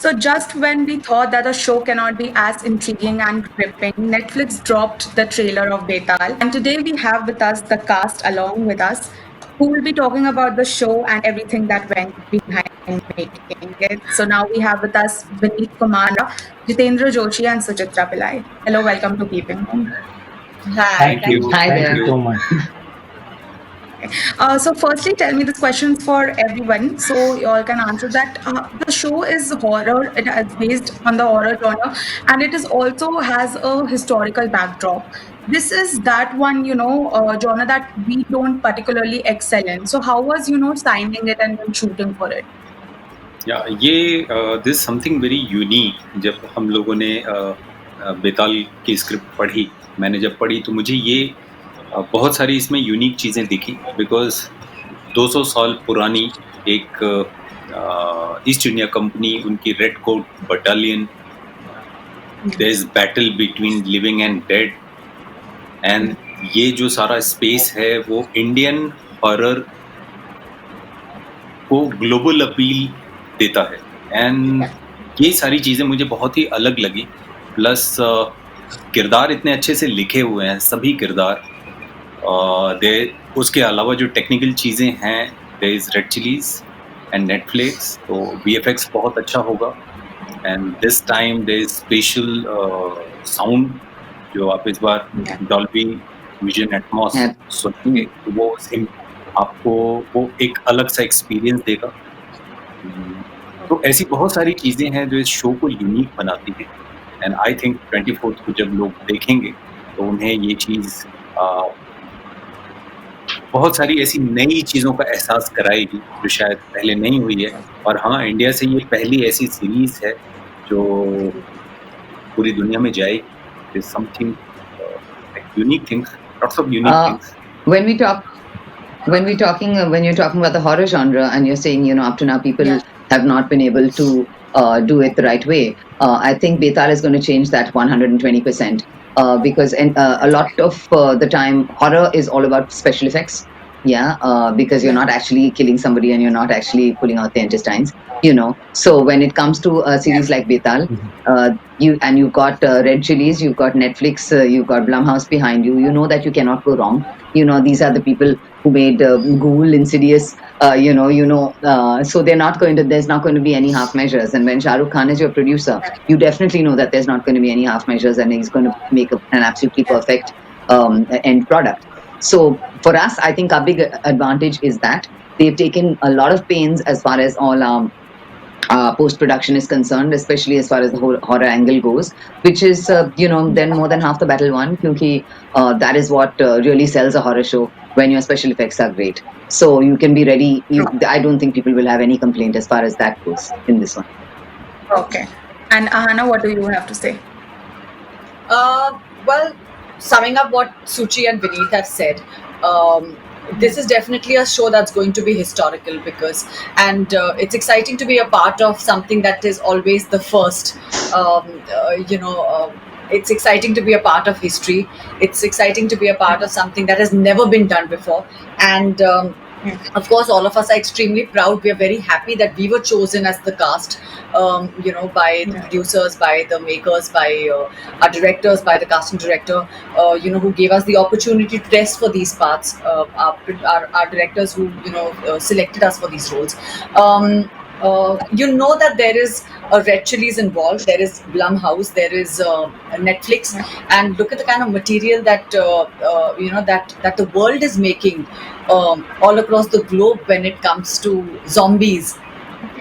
So, just when we thought that the show cannot be as intriguing and gripping, Netflix dropped the trailer of Betal. And today we have with us the cast along with us who will be talking about the show and everything that went behind making it. So, now we have with us Vineet Kumar, Jitendra Joshi, and Suchitra Pillai. Hello, welcome to Keeping Home. Hi, Thank thank you. you. Hi Thank there. you so much. So, firstly, tell me this question for everyone, so you all can answer that. The show is horror; it is based on the horror genre, and it is also has a historical backdrop. This is that one, genre that we don't particularly excel in. So, how was signing it and then shooting for it? या ये this something very unique जब हम लोगों ने बेताल की script पढ़ी मैंने जब पढ़ी तो मुझे ये बहुत सारी इसमें यूनिक चीज़ें दिखी बिकॉज 200 साल पुरानी एक ईस्ट इंडिया कंपनी उनकी red coat battalion there is battle between living and dead and ये जो सारा स्पेस है वो इंडियन हॉरर को ग्लोबल अपील देता है एंड ये सारी चीज़ें मुझे बहुत ही अलग लगी प्लस किरदार इतने अच्छे से लिखे हुए हैं सभी किरदार दे उसके अलावा जो टेक्निकल चीज़ें हैं they is Red Chillies and Netflix तो VFX बहुत अच्छा होगा and this time they is special sound जो आप इस बार डॉल्बी विजन एटमॉस सुनेंगे तो वो आपको वो एक अलग सा एक्सपीरियंस देगा तो ऐसी बहुत सारी चीज़ें हैं जो इस शो को यूनिक बनाती है एंड आई थिंक 24th को जब लोग देखेंगे तो उन्हें ये चीज़ बहुत सारी ऐसी नई चीज़ों का एहसास कराएगी जो शायद पहले नहीं हुई है और हाँ इंडिया से ये पहली ऐसी सीरीज है जो पूरी दुनिया में जाएगी something unique things lots of unique things when you're talking about the horror genre and you're saying up to now people have not been able to do it the right way, I think Betal is going to change that 120%, because a lot of the time horror is all about special effects, because you're not actually killing somebody and you're not actually pulling out the intestines, so when it comes to a series like Betal, you've got Red Chillies, you've got Netflix, you've got Blumhouse behind you, you know that you cannot go wrong. These are the people who made Ghoul, Insidious, so there's not going to be any half measures. And when Shah Rukh Khan is your producer, you definitely know that there's not going to be any half measures, and he's going to make an absolutely perfect end product. So for us, I think our big advantage is that they've taken a lot of pains as far as all post-production is concerned, especially as far as the whole horror angle goes, which is, then more than half the battle won, because that is what really sells a horror show, when your special effects are great. So you can be ready. I don't think people will have any complaint as far as that goes in this one. Okay. And Ahana, what do you have to say? Well, summing up what Suchi and Vineet have said, this is definitely a show that's going to be historical and it's exciting to be a part of something that is always the first. It's exciting to be a part of history. It's exciting to be a part of something that has never been done before. And of course, all of us are extremely proud. We are very happy that we were chosen as the cast, by the producers, by the makers, by our directors, by the casting director, who gave us the opportunity to test for these parts, our directors who, selected us for these roles. That there is a Red Chillies involved, there is Blumhouse, there is Netflix, and look at the kind of material that that the world is making all across the globe when it comes to zombies,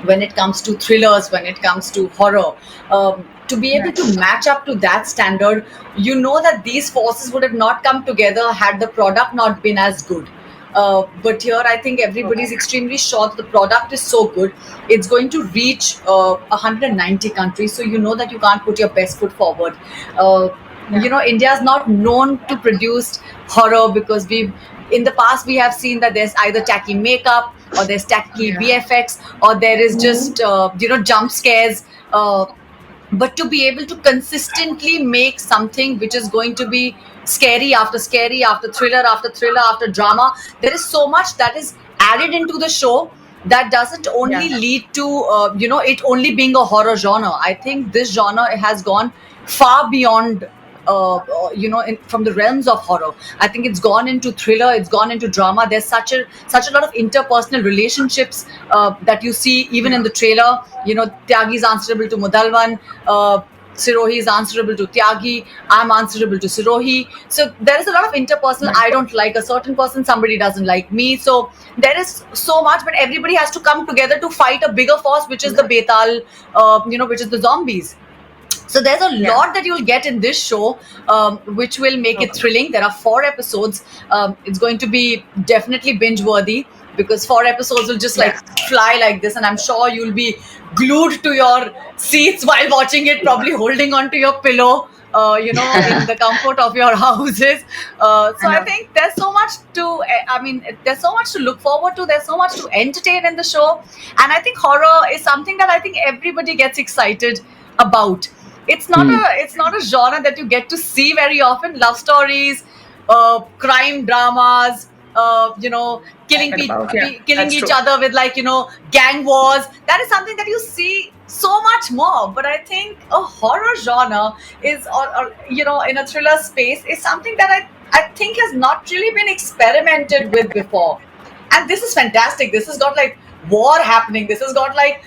when it comes to thrillers, when it comes to horror. To be able to match up to that standard, that these forces would have not come together had the product not been as good. But here I think everybody's extremely sure that the product is so good. It's going to reach 190 countries, so that you can't put your best foot forward. India is not known to produce horror because in the past we have seen that there's either tacky makeup or there's tacky VFX or there is just jump scares. But to be able to consistently make something which is going to be scary after thriller after thriller after drama, there is so much that is added into the show that doesn't only Yeah. lead to it only being a horror genre. I think this genre has gone far beyond from the realms of horror. I think it's gone into thriller, it's gone into drama. There's such a lot of interpersonal relationships that you see even in the trailer. Tyagi is answerable to Mudalvan, Sirohi is answerable to Tyagi, I'm answerable to Sirohi. So there is a lot of interpersonal. I don't like a certain person, somebody doesn't like me. So there is so much, but everybody has to come together to fight a bigger force, which is the Betal, which is the zombies. So there's a Yeah. lot that you'll get in this show, which will make it thrilling. There are 4 episodes. It's going to be definitely binge worthy because 4 episodes will just like fly like this, and I'm sure you'll be glued to your seats while watching it, probably holding onto your pillow. In the comfort of your houses. So I know. think there's so much to. There's so much to look forward to. There's so much to entertain in the show, and I think horror is something that I think everybody gets excited about. It's not a genre that you get to see very often. Love stories, crime dramas, killing Talking about, yeah, killing that's each true. other with gang wars. That is something that you see so much more. But I think a horror genre is, or in a thriller space, is something that I think has not really been experimented with before. And this is fantastic. This has got like war happening. This has got like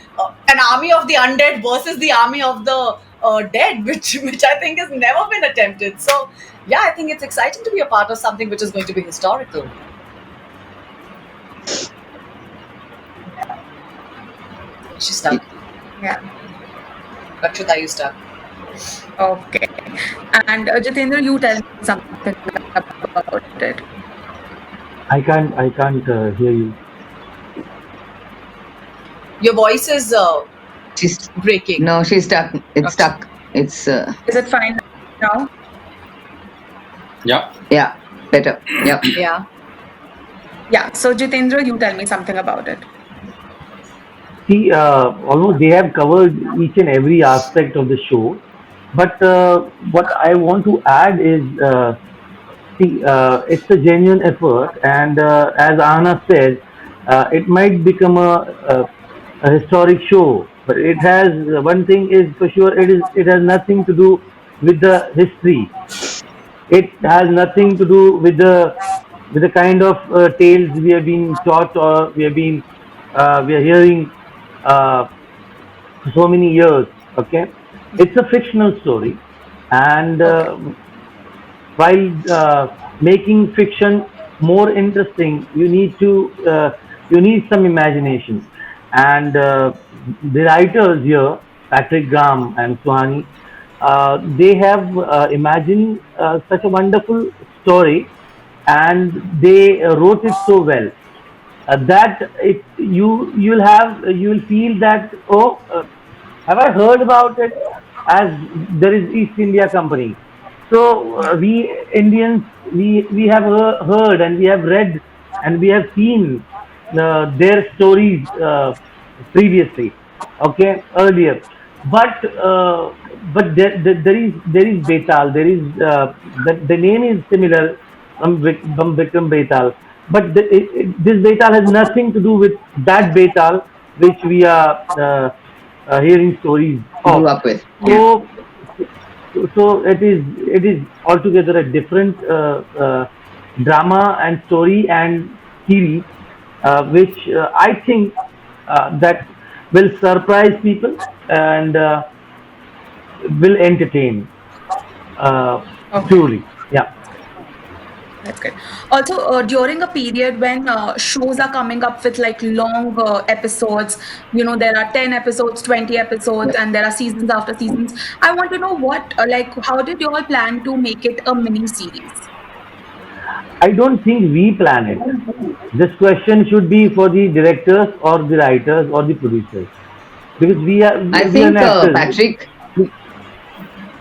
an army of the undead versus the army of the dead, which I think has never been attempted. So yeah, I think it's exciting to be a part of something which is going to be historical. She's stuck. Yeah. Rakshita, you stuck. Okay. And Jitendra, you tell me something about it. I can't hear you. Your voice is She's breaking. no, she's stuck. It's Okay. stuck. It's Is it fine now? Yeah. yeah, better. Yep. Yeah. Yeah. So Jitendra, you tell me something about it. See, almost they have covered each and every aspect of the show. But what I want to add is, see, it's a genuine effort, and as Anna said, it might become a historic show. But it has one thing is for sure. It has nothing to do with the history. It has nothing to do with the kind of tales we have been taught or we are hearing for so many years. Okay, it's a fictional story, and while making fiction more interesting, you need some imagination, and the writers here, Patrick Graham and Suhani, they have imagined such a wonderful story, and they wrote it so well that you'll feel that, oh, have I heard about it? As there is East India Company. So we Indians, we have heard and we have read and we have seen their stories previously, okay, earlier. But there is Betal. There is the name is similar from Vikram Betal, but this Betal has nothing to do with that Betal which we are hearing stories Grew of. up with. So, so it is altogether a different drama and story and series, which I think that will surprise people and will entertain Okay. truly. Yeah. That's good. Also, during a period when shows are coming up with like long episodes, there are 10 episodes, 20 episodes, and there are seasons after seasons. I want to know how did you all plan to make it a mini series? I don't think we plan it. This question should be for the directors or the writers or the producers, because I we are think actors. Patrick.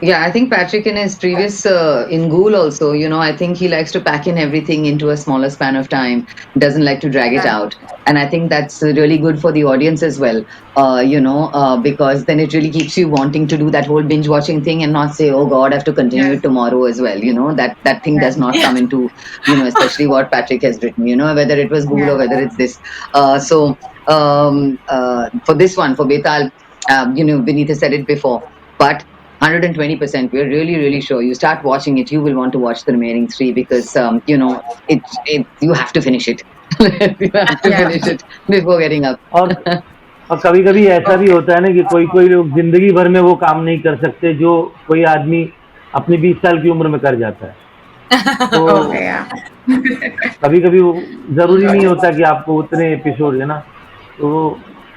Yeah, I think Patrick in his previous in Ghoul also, you know, I think he likes to pack in everything into a smaller span of time, doesn't like to drag it Yeah. out. And I think that's really good for the audience as well, because then it really keeps you wanting to do that whole binge watching thing and not say, oh God, I have to continue Yes. it tomorrow as well. You know, that thing does Yes. not Yeah. come into, you know, especially what Patrick has written, you know, whether it was Ghoul or Yes. whether it's this. For this one, for Betal, you know, Vineet has said it before, but 120%. We're really, really sure. You start watching it, you will want to watch the remaining three because you know you have to finish it. You have to Yeah. finish it before getting up. और कभी कभी ऐसा भी Okay. होता है ना कि कोई कोई लोग जिंदगी भर में वो काम नहीं कर सकते जो कोई आदमी अपनी 20 साल की उम्र में कर जाता है। तो Okay. Yeah. कभी कभी वो जरूरी नहीं होता कि आपको उतने एपिसोड है ना, तो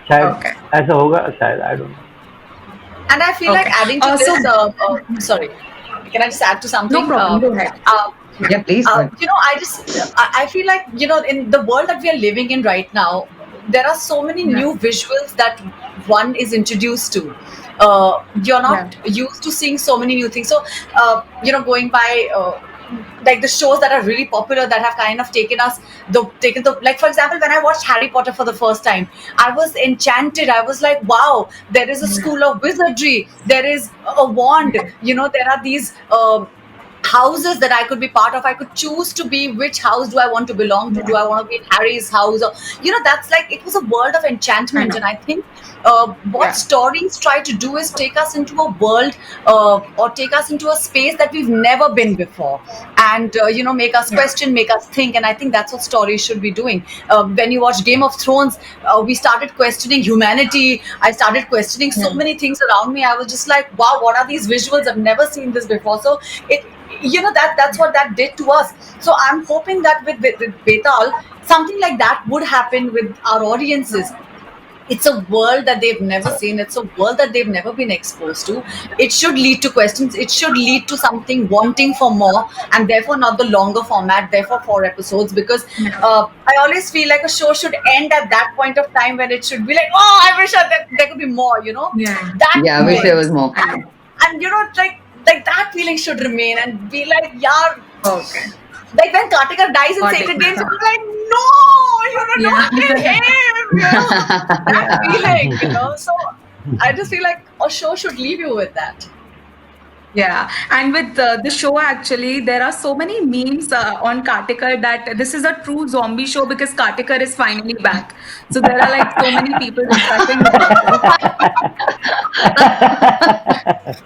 शायद Okay. ऐसा होगा, शायद I don't know. And I feel like Okay. adding to So this, sorry, can I just add to no something? problem. Go ahead. Yeah, please. You know, I feel like, you know, in the world that we are living in right now, there are so many Yeah. new visuals that one is introduced to. You're not used to seeing so many new things. So, you know, going by like the shows that are really popular that have kind of taken like, for example, when I watched Harry Potter for the first time, I was enchanted. I was like, wow, there is a school of wizardry, there is a wand, you know, there are these houses that I could be part of. I could choose to be which house do I want to belong to. Do I want to be in Harry's house? Or, you know, that's like, it was a world of enchantment. know. And I think what Yeah. stories try to do is take us into a world or take us into a space that we've never been before. And, you know, make us Yeah. question, make us think. And I think that's what stories should be doing. When you watch Game of Thrones, we started questioning humanity. I started questioning so Yeah. many things around me. I was just like, wow, what are these visuals? I've never seen this before. So it, you know, that's what that did to us. So I'm hoping that with Betal, something like that would happen with our audiences. It's a world that they've never seen. It's a world that they've never been exposed to. It should lead to questions. It should lead to something wanting for more, and therefore not the longer format, therefore 4 episodes. Because I always feel like a show should end at that point of time when it should be like, oh, I wish there could be more, you know? Yeah. That Yeah, I wish there was more. I know. and you know, like that feeling should remain and be like, yeah, Okay. like when Kartikar dies in Got it. Sacred Games, you're like, no, you know, Yeah. don't kill him, you know, that feeling, you know. So I just feel like a show should leave you with that. Yeah, and with the show, actually, there are so many memes on Kartikar that this is a true zombie show because Kartikar is finally back. So there are like so many people discussing about this.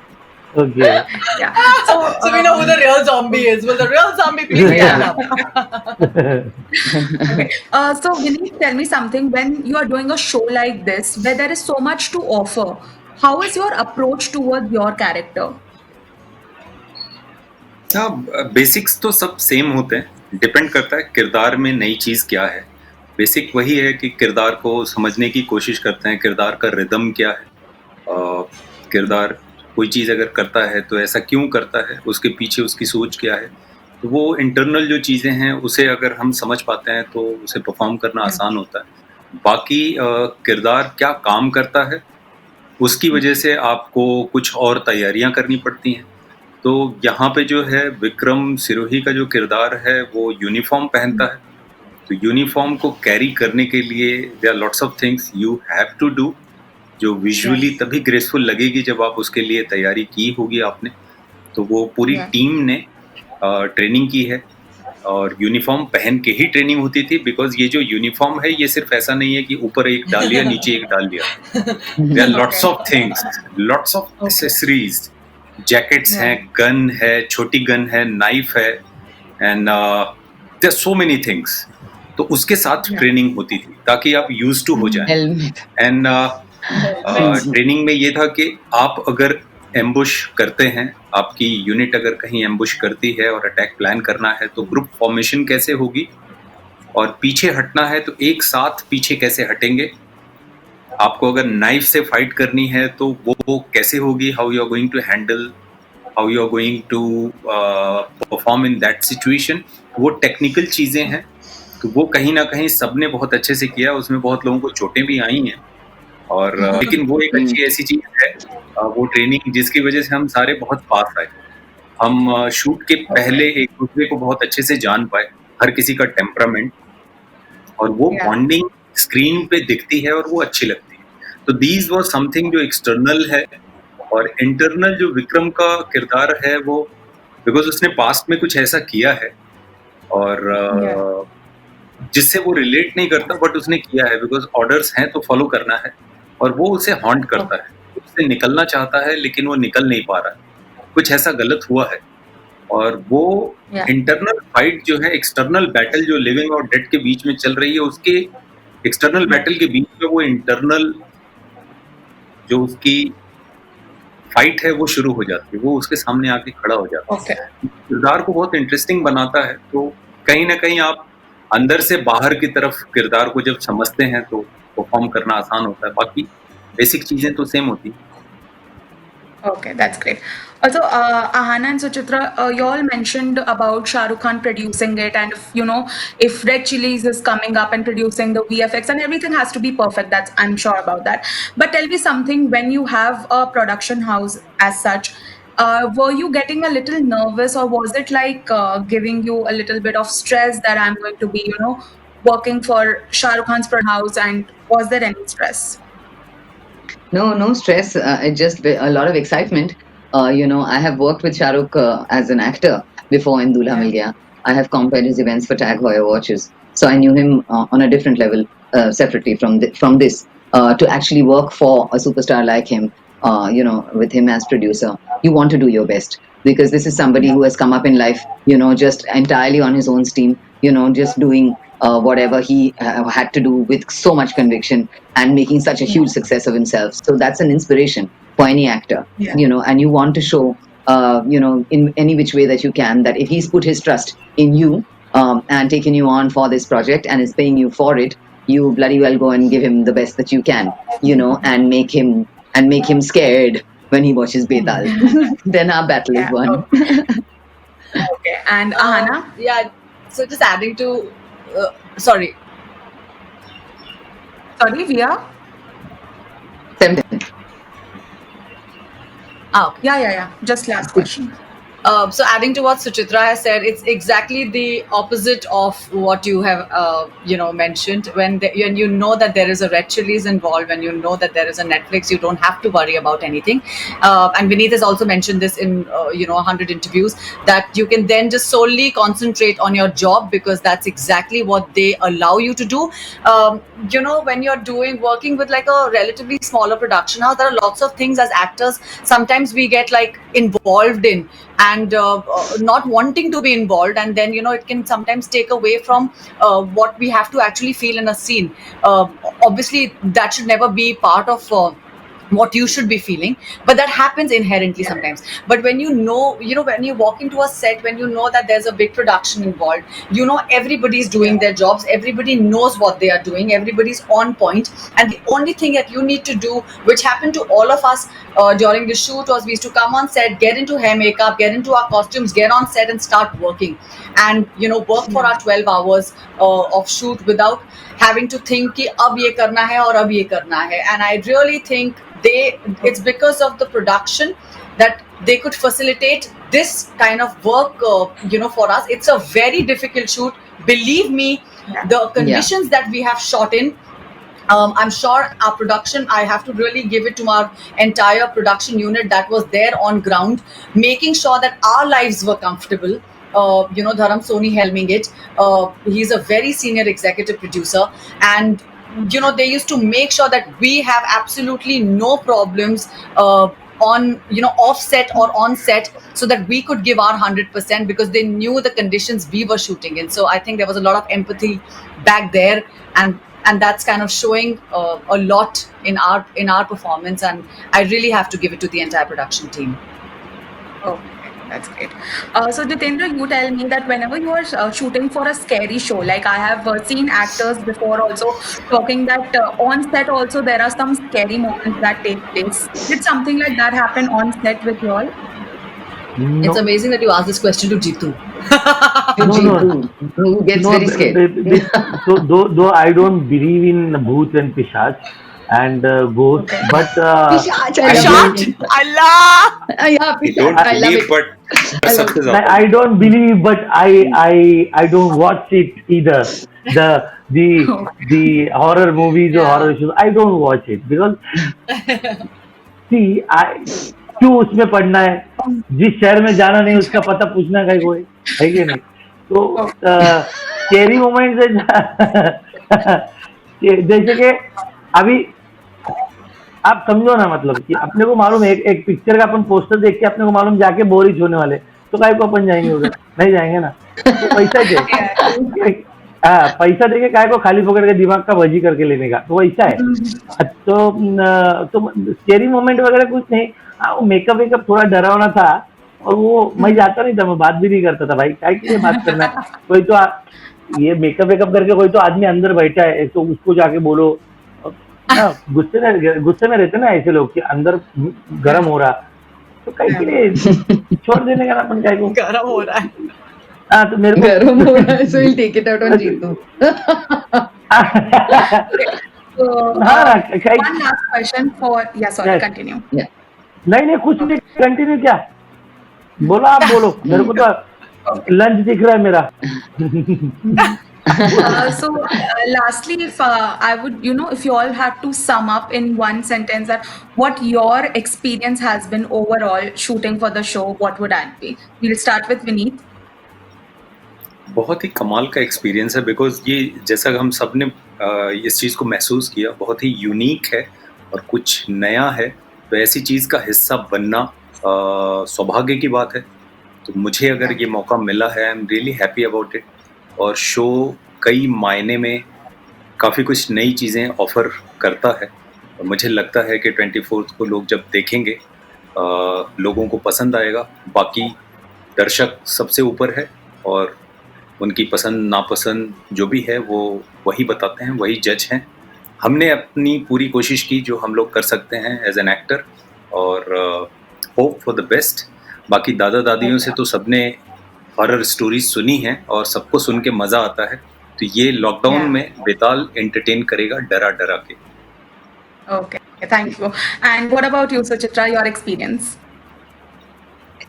Okay. Yeah. So, So we know who the real zombie is. Will the real zombie please Yeah. stand up? okay. So Vineet, tell me something. When you are doing a show like this, where there is so much to offer, how is your approach towards your character? हाँ, basics तो सब same होते हैं, depend करता है किरदार में नई चीज़ क्या है। बेसिक वही है कि किरदार को समझने की कोशिश करते हैं, किरदार का रिदम क्या है, किरदार कोई चीज़ अगर करता है तो ऐसा क्यों करता है, उसके पीछे उसकी सोच क्या है। तो वो इंटरनल जो चीज़ें हैं उसे अगर हम समझ पाते हैं तो उसे परफॉर्म करना आसान होता है। बाकी किरदार क्या काम करता है उसकी वजह से आपको कुछ और तैयारियां करनी पड़ती हैं। तो यहाँ पे जो है विक्रम सिरोही का जो किरदार है वो यूनिफॉर्म पहनता है, तो यूनिफॉर्म को कैरी करने के लिए there are lots of things you have to do, जो विजुअली तभी ग्रेसफुल लगेगी जब आप उसके लिए तैयारी की होगी आपने। तो वो पूरी Yeah. टीम ने ट्रेनिंग की है और यूनिफॉर्म पहन के ही ट्रेनिंग होती थी, बिकॉज ये जो यूनिफॉर्म है ये सिर्फ ऐसा नहीं है कि ऊपर एक डाल लिया नीचे एक डाल लिया। There are lots of things, lots of accessories, jackets हैं, गन है, छोटी गन है, नाइफ है, and there are so many things. तो उसके साथ ट्रेनिंग होती थी ताकि आप यूज टू हो जाएं। Helmet. एंड ट्रेनिंग में ये था कि आप अगर एम्बुश करते हैं, आपकी यूनिट अगर कहीं एम्बुश करती है और अटैक प्लान करना है तो ग्रुप फॉर्मेशन कैसे होगी, और पीछे हटना है तो एक साथ पीछे कैसे हटेंगे। आपको अगर नाइफ से फाइट करनी है तो वो कैसे होगी, how you are going to handle, how you are going to perform in that situation. वो टेक्निकल चीज़ें हैं, तो वो कहीं ना कहीं सबने बहुत अच्छे से किया। उसमें बहुत लोगों को चोटें भी आई हैं, और लेकिन वो एक अच्छी ऐसी चीज है, वो ट्रेनिंग जिसकी वजह से हम सारे बहुत पास आए। हम शूट के पहले एक दूसरे को बहुत अच्छे से जान पाए, हर किसी का टेम्परामेंट, और वो Yeah. बॉन्डिंग स्क्रीन पे दिखती है और वो अच्छी लगती है। तो दीज वॉज समथिंग जो एक्सटर्नल है, और इंटरनल जो विक्रम का किरदार है वो बिकॉज उसने पास्ट में कुछ ऐसा किया है और जिससे वो रिलेट नहीं करता, बट उसने किया है बिकॉज ऑर्डर्स हैं तो फॉलो करना है, और वो उसे हॉन्ट करता है, उससे निकलना चाहता है लेकिन वो निकल नहीं पा रहा है, कुछ ऐसा गलत हुआ है। और वो Yeah. इंटरनल फाइट जो है, एक्सटर्नल बैटल जो लिविंग और डेड के बीच में चल रही है, उसके एक्सटर्नल बैटल के बीच में वो इंटरनल जो उसकी फाइट है वो शुरू हो जाती है, वो उसके सामने आके खड़ा हो जाता है। Okay. किरदार को बहुत इंटरेस्टिंग बनाता है। तो कहीं ना कहीं आप अंदर से बाहर की तरफ किरदार को जब समझते हैं तो परफॉर्म करना आसान होता है, बाकी बेसिक चीजें तो सेम होती हैं। Okay, that's great. Also, Ahana and Suchitra, you all mentioned about Shah Rukh Khan producing it, and if Red Chillies is coming up and producing the VFX, and everything has to be perfect. That's, I'm sure about that. But tell me something: when you have a production house as such, were you getting a little nervous, or was it like giving you a little bit of stress that I'm going to be, working for Shah Rukh Khan's production house, and was there any stress? No stress. It's just a lot of excitement. I have worked with Shah Rukh as an actor before in Dulha Mil Gaya. I have compared his events for Tag Heuer watches, so I knew him on a different level, separately from this. To actually work for a superstar like him, with him as producer, you want to do your best, because this is somebody who has come up in life, just entirely on his own steam, just doing whatever he had to do with so much conviction and making such a huge success of himself. So that's an inspiration for any actor, Yeah. and you want to show, in any which way that you can, that if he's put his trust in you, and taken you on for this project and is paying you for it, you bloody well go and give him the best that you can, and make him scared when he watches Betal. Then our battle is Yeah. won. Okay, and Ahana? Yeah. So just adding to, sorry. Sorry, Via? 17. Okay. Yeah. Just last question. So adding to what Suchitra has said, it's exactly the opposite of what you have, mentioned. When you know that there is a Red Chillies involved, when you know that there is a Netflix, you don't have to worry about anything. And Vineet has also mentioned this in 100 interviews, that you can then just solely concentrate on your job, because that's exactly what they allow you to do. When you're working with like a relatively smaller production house, there are lots of things as actors sometimes we get like involved in, and not wanting to be involved, and then it can sometimes take away from what we have to actually feel in a scene. Obviously that should never be part of what you should be feeling, but that happens inherently sometimes. But when when you walk into a set, when you know that there's a big production involved, everybody's doing their jobs, everybody knows what they are doing, everybody's on point, and the only thing that you need to do, which happened to all of us during the shoot, was we used to come on set, get into hair makeup, get into our costumes, get on set and start working, and work for our 12 hours of shoot without having to think ki ab ye karna hai aur ab ye karna hai. And I really think it's because of the production that they could facilitate this kind of work for us. It's a very difficult shoot, believe me. The conditions that we have shot in, I'm sure our production, I have to really give it to our entire production unit that was there on ground, making sure that our lives were comfortable. Dharam Soni helming it. He's a very senior executive producer, and they used to make sure that we have absolutely no problems on offset or on set, so that we could give our 100%, because they knew the conditions we were shooting in. So I think there was a lot of empathy back there, and that's kind of showing a lot in our performance, and I really have to give it to the entire production team. Oh, that's great. So Jitendra, you tell me that whenever you are shooting for a scary show, like I have seen actors before also talking that on set also there are some scary moments that take place. Did something like that happen on set with you all? It's amazing that you asked this question to Jitu. Who gets very scared. So though I don't believe in bhoots and pishach, and ghosts. Okay. But Pishach, I I love don't, it. Allah! Yeah, We Pishach, don't I love believe, it. but I love सबसे it. ज्यादा I don't believe, but I don't watch it either. The the Okay. the horror movies or Yeah. horror shows, I don't watch it because see, I क्यों उसमें पढ़ना है? जिस शहर में जाना नहीं उसका पता पूछना का कोई है कि नहीं? तो Okay. स्केरी मोमेंट है जैसे कि अभी आप समझो ना, मतलब कि अपने को मालूम है एक पिक्चर का अपन पोस्टर देख के अपने को मालूम जाके बोर ही होने वाले, तो काहे को अपन जाएंगे उधर? नहीं जाएंगे ना। तो पैसा दे Yeah, true. हाँ, पैसा देके काहे को खाली पकड़ के दिमाग का भजी करके लेने का, तो वैसा है। तो स्केरी मोमेंट वगैरह कुछ नहीं। हाँ, वो मेकअप वेकअप थोड़ा डरावना था, और वो मैं जाता नहीं था, मैं बात भी नहीं करता था भाई, काय के लिए बात करना है? कोई तो ये मेकअप वेकअप करके कोई तो आदमी अंदर बैठा है, तो उसको जाके बोलो। हाँ, गुस्से में रहते ना ऐसे लोग कि अंदर Yeah. गर्म हो रहा, तो कहीं के Yeah. लिए छोड़ देने का ना अपन काय को। गर्म हो रहा है. हाँ, तो मेरे Garam ho raha hai, so he'll को take it out on Jeetu. Okay. So, हाँ ना, one last question for, yeah, sorry, Yes. continue. Yeah. नहीं कुछ नहीं, कंटिन्यू क्या बोलो, आप बोलो, मेरे को तो लंच दिख रहा है मेरा। Lastly, if I would, if you all had to sum up in one sentence that what your experience has been overall shooting for the show, what would that be? We'll start with Vineet. बहुत ही कमाल का experience है, because ये जैसा हम सब ने इस चीज़ को महसूस किया, बहुत ही यूनिक है और कुछ नया है। तो ऐसी चीज़ का हिस्सा बनना सौभाग्य की बात है। तो मुझे अगर ये मौका मिला है, I am really happy about it. और शो कई मायने में काफ़ी कुछ नई चीज़ें ऑफ़र करता है, और मुझे लगता है कि 24th को लोग जब देखेंगे लोगों को पसंद आएगा। बाकी दर्शक सबसे ऊपर है, और उनकी पसंद नापसंद जो भी है वो वही बताते हैं, वही जज हैं। हमने अपनी पूरी कोशिश की जो हम लोग कर सकते हैं एज एन एक्टर, और होप फॉर द बेस्ट। बाकी दादा दादियों से तो सबने हॉरर स्टोरीज सुनी हैं और सबको सुन के मज़ा आता है। तो ये लॉकडाउन Yeah. में बेताल एंटरटेन करेगा डरा डरा के। Okay, thank you. And what about you, Suchitra, your experience?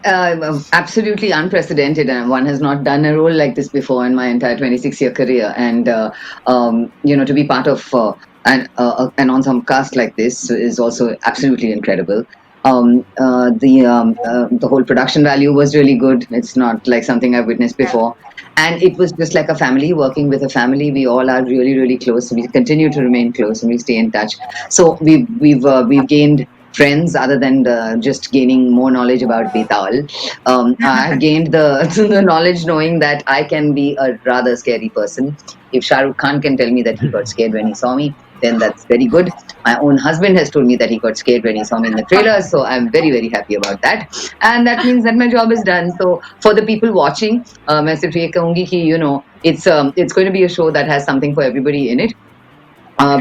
Absolutely unprecedented, and one has not done a role like this before in my entire 26-year career. And to be part of an ensemble cast like this is also absolutely incredible. The whole production value was really good. It's not like something I've witnessed before, and it was just like a family working with a family. We all are really, really close. We continue to remain close, and we stay in touch. So we've gained friends other than just gaining more knowledge about Betal. I've gained the knowledge knowing that I can be a rather scary person. If Shah Rukh Khan can tell me that he got scared when he saw me, then that's very good. My own husband has told me that he got scared when he saw me in the trailer, so I'm very, very happy about that. And that means that my job is done. So for the people watching, मैं सिर्फ ये कहूँगी कि it's going to be a show that has something for everybody in it.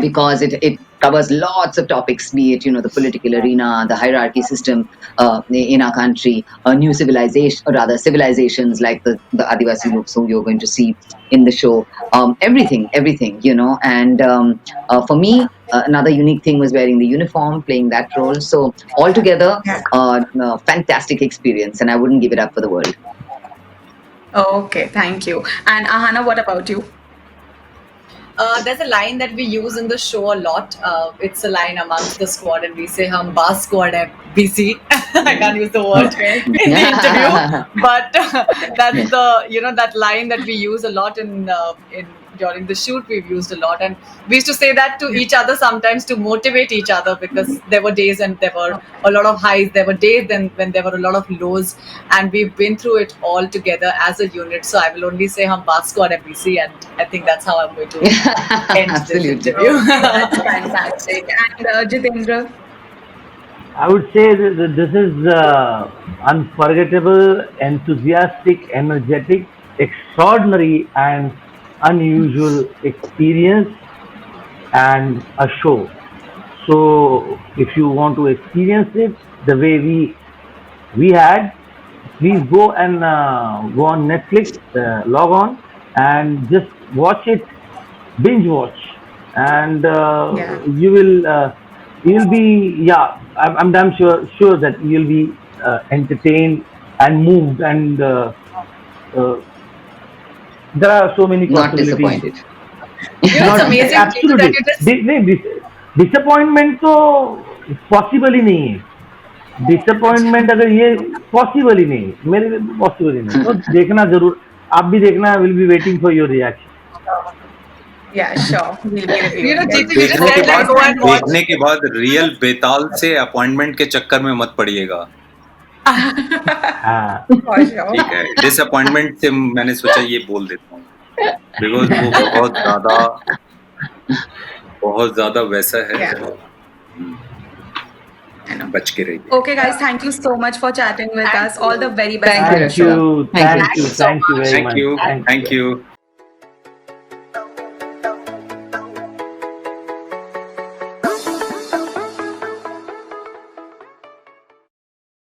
Because it covers lots of topics, be it the political arena, the hierarchy system in our country, new civilization, or rather civilizations like the Adivasi groups who you're going to see in the show. Everything, and for me, another unique thing was wearing the uniform, playing that role. So altogether, fantastic experience, and I wouldn't give it up for the world. Okay, thank you. And Ahana, what about you? There's a line that we use in the show a lot. It's a line amongst the squad, and we say "Hum Baas squad hai busy." I can't use the word in the interview, but that's that line that we use a lot in during the shoot. We've used a lot, and we used to say that to each other sometimes to motivate each other, because there were days and there were a lot of highs. There were days when there were a lot of lows, and we've been through it all together as a unit. So I will only say "Hum Baas squad hai busy," and I think that's how I'm going to end this Absolutely. interview. That's fantastic. And Jitendra? I would say that this is unforgettable, enthusiastic, energetic, extraordinary, and unusual experience and a show. So, if you want to experience it the way we had, please go and go on Netflix, log on, and just watch it, binge watch. and Yeah. you'll be, yeah, I'm damn sure that you'll be entertained and moved, and uh, there are so many Not possibilities. disappointed. You know, it's Not amazing absolutely that you just नहीं, disappointment तो possible ही नहीं है. Disappointment अगर ये possible ही नहीं है, मेरे लिए पॉसिबल ही नहीं. तो देखना जरूर, आप भी देखना. Will be waiting for your reaction. Yeah, sure. We'll be you know, reviewing it. Jeetu, you just देखने के said like बाद go and watch. देखने के बाद रियल बेताल से अपॉइंटमेंट के चक्कर में मत पड़िएगा. हाँ, For sure. ठीक है, डिसअपॉइंटमेंट से मैंने सोचा ये बोल देता हूँ, बिकॉज वो बहुत ज्यादा वैसा है. Yeah. I know. बच के रहिए. Okay, guys, thank you so much for chatting with us. All the very best. Thank you, thank you, Rashmi. Thank you. thank you very Thank much. you. Thank you.